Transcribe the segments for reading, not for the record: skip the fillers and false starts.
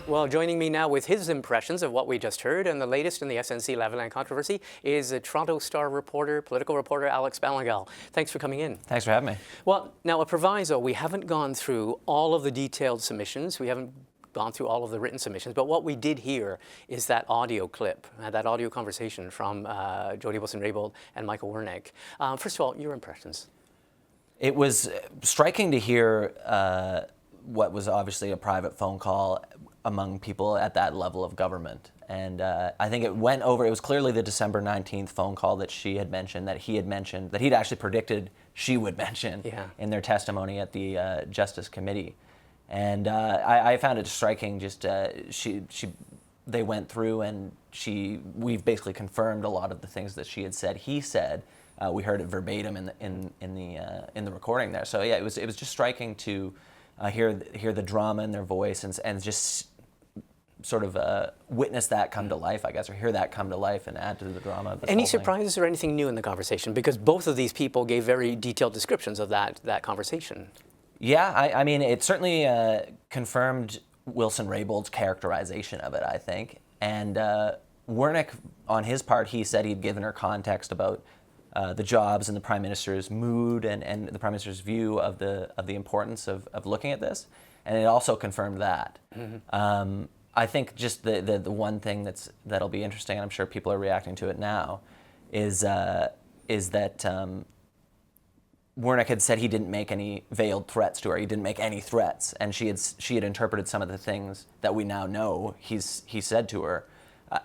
Well, joining me now with his impressions of what we just heard and the latest in the SNC-Lavalin controversy is the Toronto Star reporter, political reporter Alex Ballingall. Thanks for coming in. Thanks for having me. Well, now a proviso, we haven't gone through all of the detailed submissions. We haven't gone through all of the written submissions, but what we did hear is that audio clip, that audio conversation from Jody Wilson-Raybould and Michael Wernick. First of all, your impressions. It was striking to hear what was obviously a private phone call among people at that level of government. And I think it went over, it was clearly the December 19th phone call that she had mentioned, that he had mentioned, that he'd actually predicted she would mention in their testimony at the Justice Committee. And I found it striking, just they went through and we've basically confirmed a lot of the things that she had said, he said. We heard it verbatim in the recording there. So yeah, it was just striking to hear the drama in their voice and just sort of witness that come to life, I guess, or hear that come to life and add to the drama of this Any whole thing. surprises or anything new in the conversation? Because both of these people gave very detailed descriptions of that conversation. Yeah, I mean, it certainly confirmed Wilson-Raybould's characterization of it, I think. And Wernick, on his part, he said he'd given her context about the jobs and the Prime Minister's mood and the Prime Minister's view of the importance of looking at this. And it also confirmed that. Mm-hmm. I think just the one thing that'll be interesting, and I'm sure people are reacting to it now, is that Wernick had said he didn't make any veiled threats to her. He didn't make any threats, and she had interpreted some of the things that we now know he said to her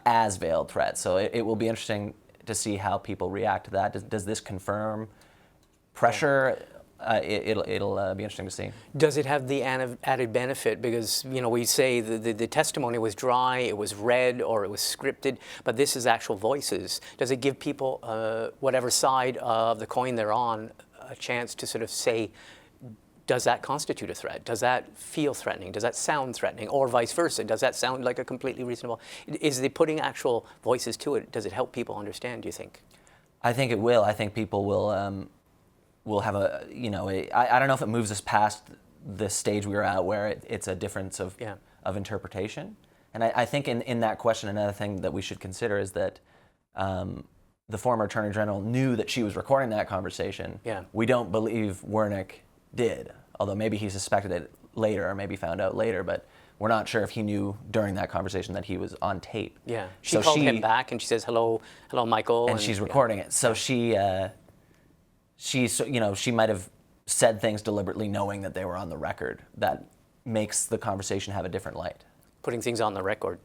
as veiled threats. So it will be interesting to see how people react to that. Does this confirm pressure? It'll be interesting to see. Does it have the added benefit? Because, you know, we say the testimony was dry, it was read, or it was scripted, but this is actual voices. Does it give people, whatever side of the coin they're on, a chance to sort of say, does that constitute a threat? Does that feel threatening? Does that sound threatening? Or vice versa? Does that sound like a completely reasonable? Is it putting actual voices to it? Does it help people understand, do you think? I think it will. I think people will have I don't know if it moves us past the stage we were at where it's a difference of interpretation. And I think in that question, another thing that we should consider is that the former Attorney General knew that she was recording that conversation. Yeah. We don't believe Wernick did, although maybe he suspected it later or maybe found out later, but we're not sure if he knew during that conversation that he was on tape. Yeah. She called him back and she says, hello, Michael. And she's recording it. So she might have said things deliberately knowing that they were on the record. That makes the conversation have a different light. Putting things on the record.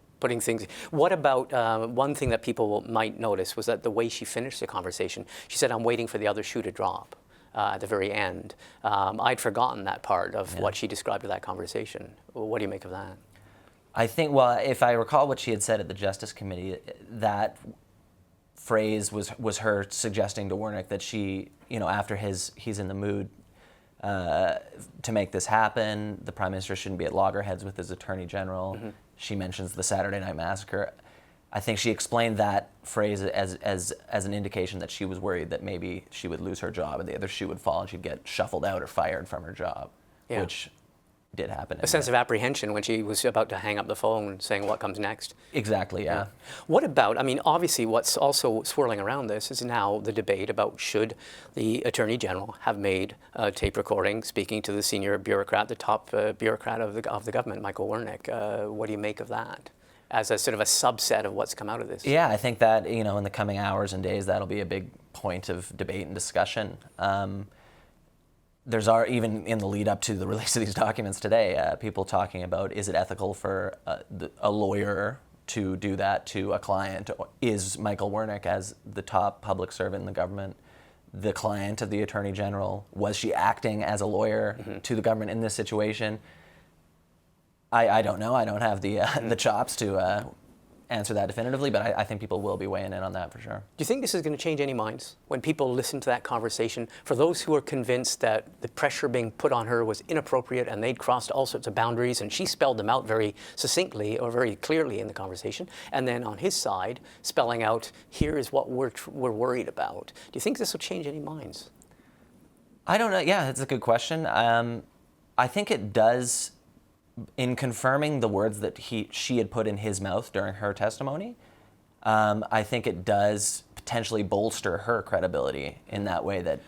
What about one thing that people might notice was that the way she finished the conversation, she said, I'm waiting for the other shoe to drop at the very end. I'd forgotten that part of what she described of that conversation. What do you make of that? I think, well, if I recall what she had said at the Justice Committee, that phrase was her suggesting to Wernick that she, after he's in the mood to make this happen, the Prime Minister shouldn't be at loggerheads with his Attorney General. Mm-hmm. She mentions the Saturday Night Massacre. I think she explained that phrase as an indication that she was worried that maybe she would lose her job and the other shoe would fall and she'd get shuffled out or fired from her job, which did happen. A sense of apprehension when she was about to hang up the phone saying what comes next. Exactly, yeah. What about, obviously what's also swirling around this is now the debate about should the Attorney General have made a tape recording speaking to the senior bureaucrat, the top bureaucrat of the government, Michael Wernick. What do you make of that as a sort of a subset of what's come out of this? Yeah, I think that, in the coming hours and days, that'll be a big point of debate and discussion. There's even in the lead up to the release of these documents today, people talking about, is it ethical for a lawyer to do that to a client? Is Michael Wernick, as the top public servant in the government, the client of the Attorney General? Was she acting as a lawyer to the government in this situation? I don't know. I don't have the chops to answer that definitively, but I think people will be weighing in on that for sure. Do you think this is going to change any minds when people listen to that conversation? For those who are convinced that the pressure being put on her was inappropriate and they'd crossed all sorts of boundaries, and she spelled them out very succinctly or very clearly in the conversation, and then on his side spelling out, here is what we're worried about. Do you think this will change any minds? I don't know. Yeah, that's a good question. I think it does in confirming the words that she had put in his mouth during her testimony, I think it does potentially bolster her credibility in that way that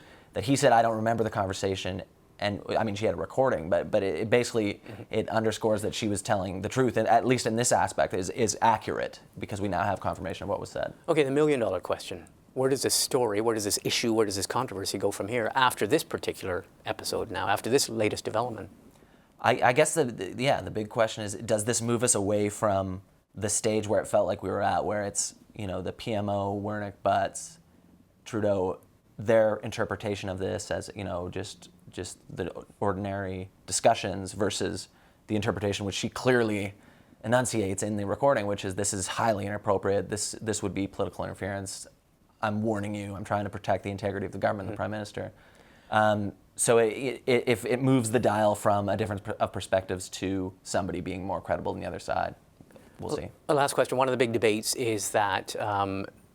he said, I don't remember the conversation. And I mean, she had a recording, but it basically, it underscores that she was telling the truth, and at least in this aspect is accurate, because we now have confirmation of what was said. Okay, the million-dollar question. Where does this story, where does this issue, where does this controversy go from here after this particular episode now, after this latest development? I guess the big question is, does this move us away from the stage where it felt like we were at, where it's, the PMO, Wernick, Butts, Trudeau, their interpretation of this as, just the ordinary discussions versus the interpretation which she clearly enunciates in the recording, which is, this is highly inappropriate, this would be political interference, I'm warning you, I'm trying to protect the integrity of the government, the Prime Minister. So if it moves the dial from a difference of perspectives to somebody being more credible than the other side, we'll see. The last question, one of the big debates is that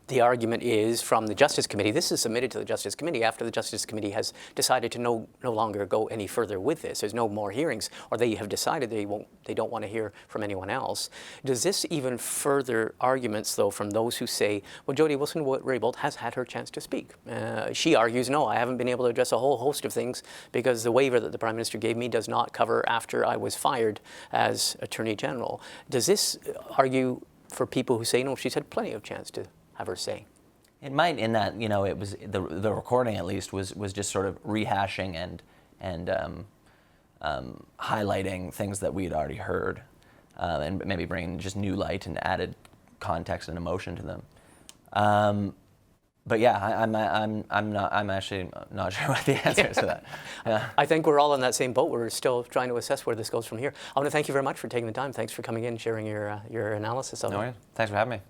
the argument is from the Justice Committee. This is submitted to the Justice Committee after the Justice Committee has decided to no longer go any further with this. There's no more hearings, or they have decided they don't want to hear from anyone else. Does this even further arguments, though, from those who say, well, Jody Wilson-Raybould has had her chance to speak? She argues, no, I haven't been able to address a whole host of things because the waiver that the Prime Minister gave me does not cover after I was fired as Attorney General. Does this argue for people who say, no, she's had plenty of chance to have her say? It might, in that, it was the recording at least was just sort of rehashing and highlighting things that we had already heard, and maybe bringing just new light and added context and emotion to them. But yeah, I'm actually not sure what the answer is to that. Yeah. I think we're all in that same boat. We're still trying to assess where this goes from here. I want to thank you very much for taking the time. Thanks for coming in, sharing your analysis of it. No worries. Thanks for having me.